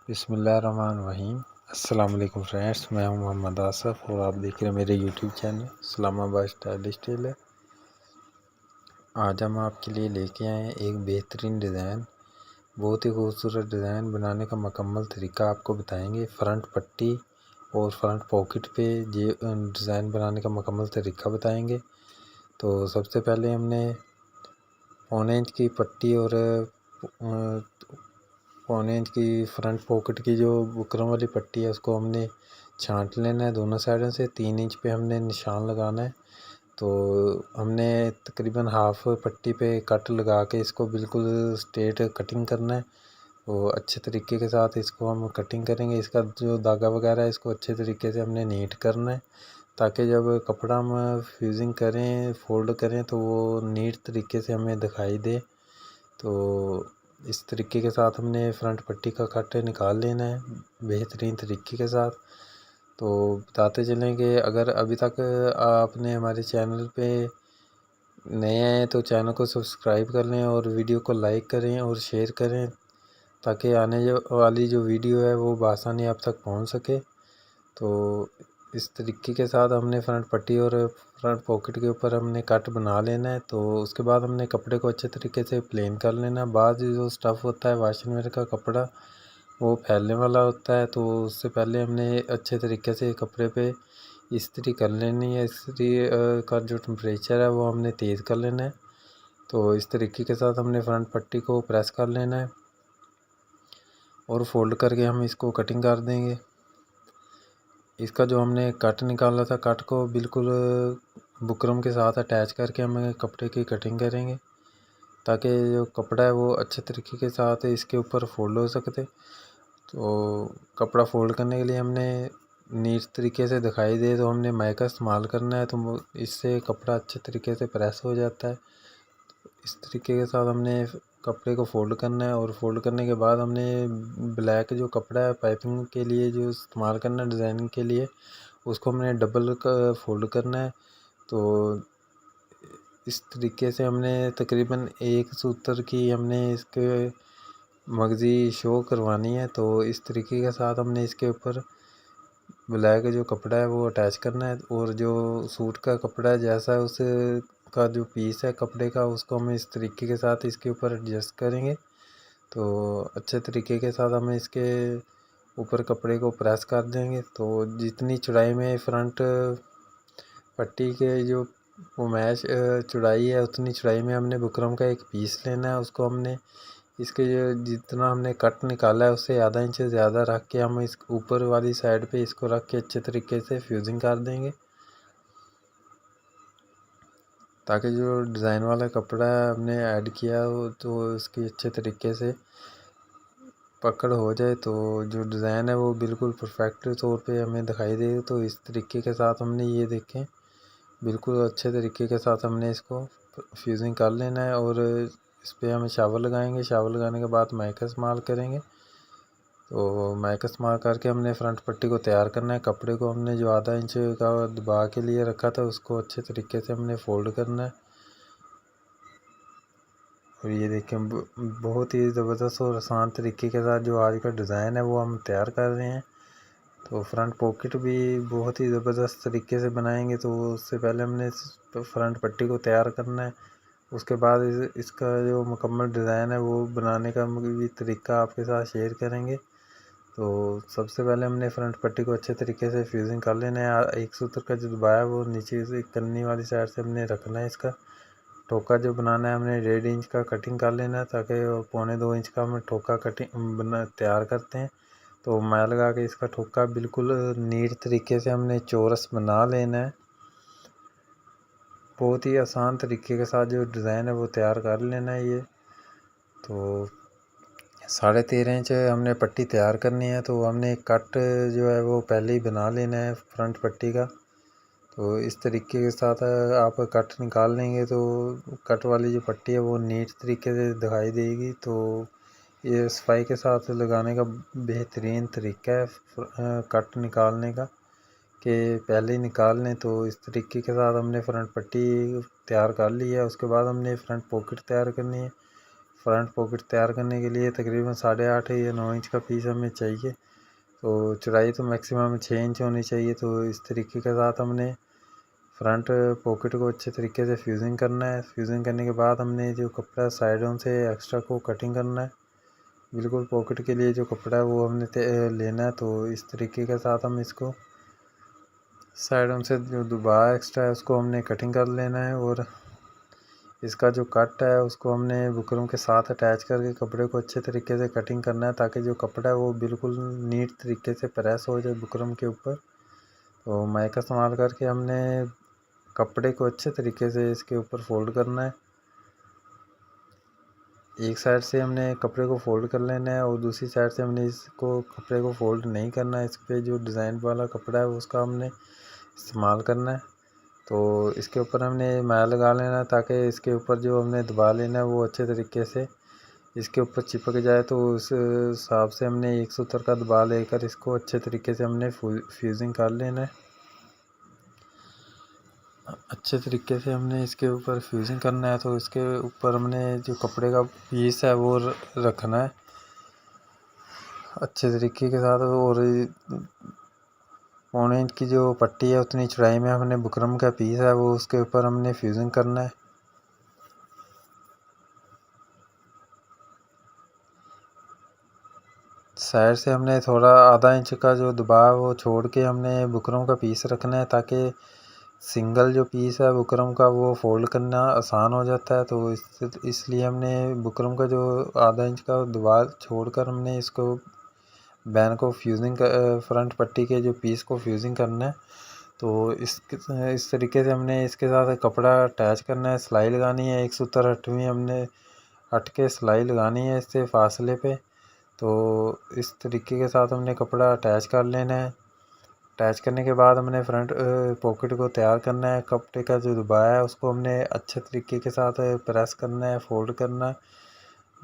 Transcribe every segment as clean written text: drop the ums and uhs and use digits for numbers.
बिस्मिल्लाहिर्रहमानिर्रहीम। अस्सलाम वालेकुम फ्रेंड्स, मैं हूं मोहम्मद आसफ़ और आप देख रहे हैं मेरे YouTube channel Islamabad stylish tailor. आज हम आपके लिए लेके आए हैं एक बेहतरीन डिज़ाइन। बहुत ही खूबसूरत डिज़ाइन बनाने का मुकम्मल तरीका आपको बताएंगे। फ्रंट पट्टी और फ्रंट पॉकेट पे ये डिज़ाइन बनाने का मुकम्मल तरीका बताएंगे। तो सबसे पहले हमने पौने इंच की पट्टी और पौने इंच की फ्रंट पॉकेट की जो बुकरम वाली पट्टी है उसको हमने छांट लेना है दोनों साइडों से। 3 इंच पे हमने निशान लगाना है। तो हमने तकरीबन हाफ पट्टी पे कट लगा के इसको बिल्कुल स्ट्रेट कटिंग करना है। तो अच्छे तरीके के साथ इसको हम कटिंग करेंगे। इसका जो धागा वगैरह है इसको अच्छे तरीके से हमने नीट करना है, ताकि जब कपड़ा हम फ्यूजिंग करें, फोल्ड करें तो वो नीट तरीके से हमें दिखाई दे। तो इस तरीके के साथ हमने फ्रंट पट्टी का कट निकाल लेना है बेहतरीन तरीके के साथ। तो बताते चलें कि अगर अभी तक आपने हमारे चैनल पे नए आए हैं तो चैनल को सब्सक्राइब कर लें और वीडियो को लाइक करें और शेयर करें, ताकि आने वाली जो वीडियो है वो बआसानी आप तक पहुंच सके। तो इस तरीके के साथ हमने फ्रंट पट्टी और फ्रंट पॉकेट के ऊपर हमने कट बना लेना है। तो उसके बाद हमने कपड़े को अच्छे तरीके से प्लेन कर लेना है। बाद जो स्टफ़ होता है वाशिंग वेयर का कपड़ा वो फैलने वाला होता है, तो उससे पहले हमने अच्छे तरीके से कपड़े पे इस्त्री कर लेनी है। इस्त्री का जो टेम्परेचर है वो हमने तेज़ कर लेना है। तो इस तरीके के साथ हमने फ्रंट पट्टी को प्रेस कर लेना है और फोल्ड करके हम इसको कटिंग कर देंगे। इसका जो हमने कट निकाला था, कट को बिल्कुल बुकरम के साथ अटैच करके हम कपड़े की कटिंग करेंगे, ताकि जो कपड़ा है वो अच्छे तरीके के साथ इसके ऊपर फोल्ड हो सकते। तो कपड़ा फोल्ड करने के लिए हमने नीट तरीके से दिखाई दे तो हमने माइक का इस्तेमाल करना है, तो इससे कपड़ा अच्छे तरीके से प्रेस हो जाता है। इस तरीके के साथ हमने कपड़े को फोल्ड करना है और फोल्ड करने के बाद हमने ब्लैक जो कपड़ा है पाइपिंग के लिए जो इस्तेमाल करना है डिज़ाइनिंग के लिए, उसको हमने डबल का फोल्ड करना है। तो इस तरीके से हमने तकरीबन एक सूत्र की हमने इसके मगज़ी शो करवानी है। तो इस तरीके के साथ हमने इसके ऊपर ब्लैक जो कपड़ा है वो अटैच करना है, और जो सूट का कपड़ा है जैसा उस का जो पीस है कपड़े का उसको हम इस तरीके के साथ इसके ऊपर एडजस्ट करेंगे। तो अच्छे तरीके के साथ हमें इसके ऊपर कपड़े को प्रेस कर देंगे। तो जितनी चौड़ाई में फ्रंट पट्टी के जो मैच चौड़ाई है उतनी चौड़ाई में हमने बुकरम का एक पीस लेना है। उसको हमने इसके जो जितना हमने कट निकाला है उससे आधा इंच ज़्यादा रख के हम इस ऊपर वाली साइड पे इसको रख के अच्छे तरीके से फ्यूजिंग कर देंगे, ताकि जो डिज़ाइन वाला कपड़ा हमने ऐड किया हो तो उसकी अच्छे तरीके से पकड़ हो जाए। तो जो डिज़ाइन है वो बिल्कुल परफेक्ट तौर पे हमें दिखाई दे। तो इस तरीके के साथ हमने ये देखें बिल्कुल अच्छे तरीके के साथ हमने इसको फ्यूजिंग कर लेना है, और इस पर हम शावर लगाएंगे। शावर लगाने के बाद माइक का इस्तेमाल करेंगे। तो माइक का इस्तेमाल करके हमने फ्रंट पट्टी को तैयार करना है। कपड़े को हमने जो आधा इंच का दबा के लिए रखा था उसको अच्छे तरीके से हमने फोल्ड करना है। और ये देखें बहुत ही ज़बरदस्त और आसान तरीके के साथ जो आज का डिज़ाइन है वो हम तैयार कर रहे हैं। तो फ्रंट पॉकेट भी बहुत ही ज़बरदस्त तरीके से बनाएंगे। तो उससे पहले हमने फ्रंट पट्टी को तैयार करना है। उसके बाद इसका जो मुकम्मल डिज़ाइन है वो बनाने का भी तरीका आपके साथ शेयर करेंगे। तो सबसे पहले हमने फ्रंट पट्टी को अच्छे तरीके से फ्यूजिंग कर लेना है। एक सूत्र का जो दबाया वो नीचे से कन्नी वाली साइड से हमने रखना है। इसका ठोका जो बनाना है हमने 1.5 इंच का कटिंग कर लेना है, ताकि 1.25 इंच का हम ठोका कटिंग बना तैयार करते हैं। तो मैं लगा के इसका ठोका बिल्कुल नीट तरीके से हमने चौरस बना लेना है। बहुत ही आसान तरीके के साथ जो डिज़ाइन है वो तैयार कर लेना है। ये तो 13.5 इंच हमने पट्टी तैयार करनी है। तो हमने कट जो है वो पहले ही बना लेना है फ्रंट पट्टी का। तो इस तरीके के साथ आप कट निकाल लेंगे तो कट वाली जो पट्टी है वो नीट तरीके से दिखाई देगी। तो ये सफाई के साथ लगाने का बेहतरीन तरीका है कट निकालने का, कि पहले ही निकाल लें। तो इस तरीके के साथ हमने फ्रंट पट्टी तैयार कर ली है। उसके बाद हमने फ्रंट पॉकेट तैयार करनी है। फ्रंट पॉकेट तैयार करने के लिए तकरीबन 8.5 या 9 इंच का पीस हमें चाहिए। तो चौड़ाई तो मैक्सिमम 6 इंच होनी चाहिए। तो इस तरीके के साथ हमने फ्रंट पॉकेट को अच्छे तरीके से फ्यूजिंग करना है। फ्यूजिंग करने के बाद हमने जो कपड़ा साइडों से एक्स्ट्रा को कटिंग करना है। बिल्कुल पॉकेट के लिए जो कपड़ा है वो हमने लेना है। तो इस तरीके के साथ हम इसको साइडों से जो दुबारा एक्स्ट्रा है उसको हमने कटिंग कर लेना है। और इसका जो कट है उसको हमने बुकरम के साथ अटैच करके कपड़े को अच्छे तरीके से कटिंग करना है, ताकि जो कपड़ा है वो बिल्कुल नीट तरीके से प्रेस हो जाए बुकरम के ऊपर। तो माइका इस्तेमाल करके हमने कपड़े को अच्छे तरीके से इसके ऊपर फोल्ड करना है। एक साइड से हमने कपड़े को फोल्ड कर लेना है और दूसरी साइड से हमने इसको कपड़े को फोल्ड नहीं करना है। इस पर जो डिज़ाइन वाला कपड़ा है उसका हमने इस्तेमाल करना है। तो इसके ऊपर हमने मैल लगा लेना है, ताकि इसके ऊपर जो हमने दबा लेना है वो अच्छे तरीके से इसके ऊपर चिपक जाए। तो उस हिसाब से हमने एक सूत्र का दबा लेकर इसको अच्छे तरीके से हमने फ्यूजिंग कर लेना है। अच्छे तरीके से हमने इसके ऊपर फ्यूजिंग करना है। तो इसके ऊपर हमने जो कपड़े का पीस है वो रखना है अच्छे तरीके के साथ। और 1 इंच की जो पट्टी है उतनी चौड़ाई में हमने बुकरम का पीस है वो उसके ऊपर हमने फ्यूजिंग करना है। साइड से हमने थोड़ा आधा इंच का जो दबाव वो छोड़ के हमने बुकरम का पीस रखना है, ताकि सिंगल जो पीस है बुकरम का वो फोल्ड करना आसान हो जाता है। तो इसलिए हमने बुकरम का जो आधा इंच का दबाव छोड़कर हमने इसको बैन को फ्यूजिंग फ्रंट पट्टी के जो पीस को फ्यूजिंग करना है। तो इस तरीके से हमने इसके साथ कपड़ा अटैच करना है। सिलाई लगानी है, एक सूत्र हटवी हमने हट के सिलाई लगानी है इससे फासले पे। तो इस तरीके के साथ हमने कपड़ा अटैच कर लेना है। अटैच करने के बाद हमने फ्रंट पॉकेट को तैयार करना है। कपड़े का जो दबाया है उसको हमने अच्छे तरीके के साथ प्रेस करना है, फोल्ड करना है।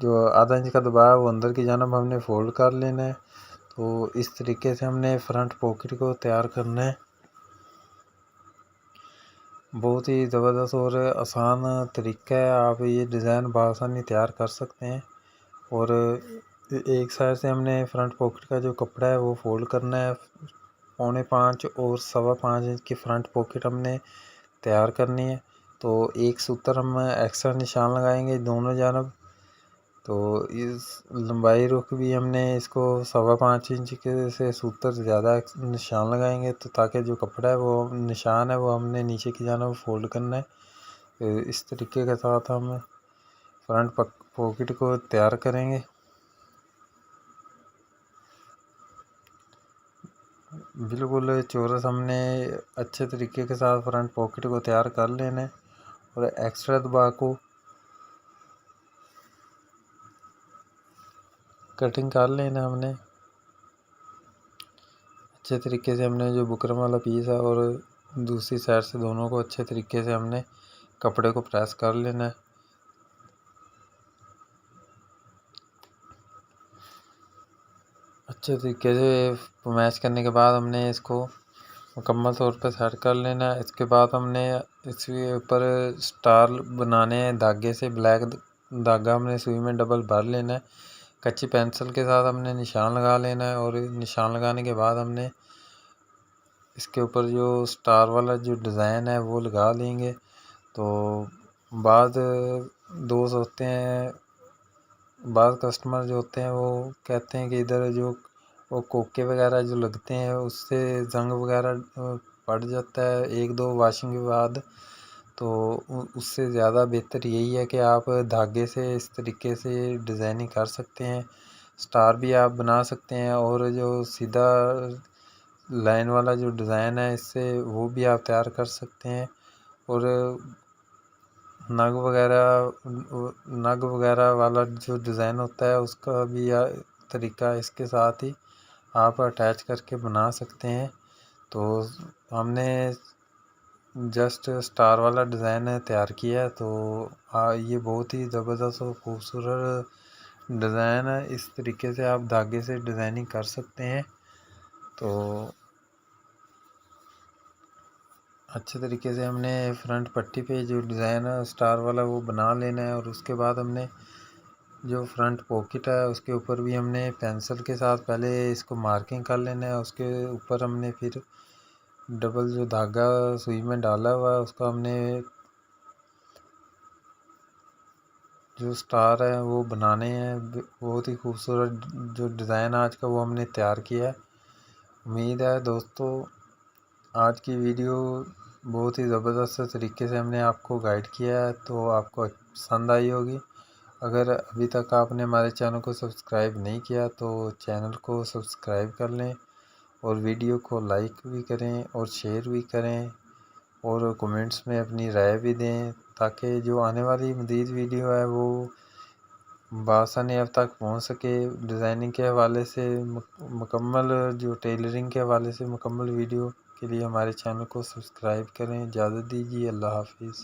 जो आधा इंच का दबाया है वो अंदर की जानब हमने फोल्ड कर लेना है। तो इस तरीके से हमने फ्रंट पॉकेट को तैयार करना है। बहुत ही ज़बरदस्त और आसान तरीका है, आप ये डिज़ाइन बआसानी तैयार कर सकते हैं। और एक साइड से हमने फ्रंट पॉकेट का जो कपड़ा है वो फोल्ड करना है। 4.25 और 5.25 इंच की फ्रंट पॉकेट हमने तैयार करनी है। तो एक सूत्र हम एक्स्ट्रा निशान लगाएंगे दोनों जानब। तो इस लंबाई रुख भी हमने इसको 5.25 इंच के से सूत्र ज़्यादा निशान लगाएंगे, तो ताकि जो कपड़ा है वो निशान है वो हमने नीचे की जानब फोल्ड करना है। तो इस तरीके के साथ हम फ्रंट पॉकेट को तैयार करेंगे। बिल्कुल चौरस हमने अच्छे तरीके के साथ फ्रंट पॉकेट को तैयार कर लेना है। और एक्स्ट्रा दबा को कटिंग कर लेना हमने अच्छे तरीके से। हमने जो बुकरम वाला पीस है और दूसरी साइड से दोनों को अच्छे तरीके से हमने कपड़े को प्रेस कर लेना है। अच्छे तरीके से मैच करने के बाद हमने इसको मुकम्मल तौर पर सेट कर लेना है। इसके बाद हमने इसके ऊपर स्टार बनाने हैं धागे से। ब्लैक धागा हमने सुई में डबल भर लेना है। कच्ची पेंसिल के साथ हमने निशान लगा लेना है। और निशान लगाने के बाद हमने इसके ऊपर जो स्टार वाला जो डिज़ाइन है वो लगा लेंगे। तो बाद दोस्त होते हैं, बाद कस्टमर जो होते हैं वो कहते हैं कि इधर जो वो कोके वगैरह जो लगते हैं उससे जंग वगैरह पड़ जाता है 1-2 वाशिंग के बाद। तो उससे ज़्यादा बेहतर यही है कि आप धागे से इस तरीके से डिज़ाइनिंग कर सकते हैं। स्टार भी आप बना सकते हैं, और जो सीधा लाइन वाला जो डिज़ाइन है इससे वो भी आप तैयार कर सकते हैं। और नग वगैरह वाला जो डिज़ाइन होता है उसका भी तरीका इसके साथ ही आप अटैच करके बना सकते हैं। तो हमने जस्ट स्टार वाला डिज़ाइन तैयार किया है। तो ये बहुत ही ज़बरदस्त और खूबसूरत डिज़ाइन है। इस तरीके से आप धागे से डिज़ाइनिंग कर सकते हैं। तो अच्छे तरीके से हमने फ्रंट पट्टी पे जो डिज़ाइन है स्टार वाला वो बना लेना है। और उसके बाद हमने जो फ्रंट पॉकेट है उसके ऊपर भी हमने पेंसिल के साथ पहले इसको मार्किंग कर लेना है। उसके ऊपर हमने फिर डबल जो धागा सुई में डाला हुआ है उसका हमने जो स्टार है वो बनाने हैं। बहुत ही खूबसूरत जो डिज़ाइन आज का वो हमने तैयार किया है। उम्मीद है दोस्तों आज की वीडियो बहुत ही ज़बरदस्त तरीके से हमने आपको गाइड किया है, तो आपको पसंद आई होगी। अगर अभी तक आपने हमारे चैनल को सब्सक्राइब नहीं किया तो चैनल को सब्सक्राइब कर लें और वीडियो को लाइक भी करें और शेयर भी करें और कमेंट्स में अपनी राय भी दें, ताकि जो आने वाली मज़ीद वीडियो है वो बआसानी अब तक पहुंच सके। डिज़ाइनिंग के हवाले से मुकम्मल जो टेलरिंग के हवाले से मुकम्मल वीडियो के लिए हमारे चैनल को सब्सक्राइब करें। इजाज़त दीजिए, अल्लाह हाफिज़।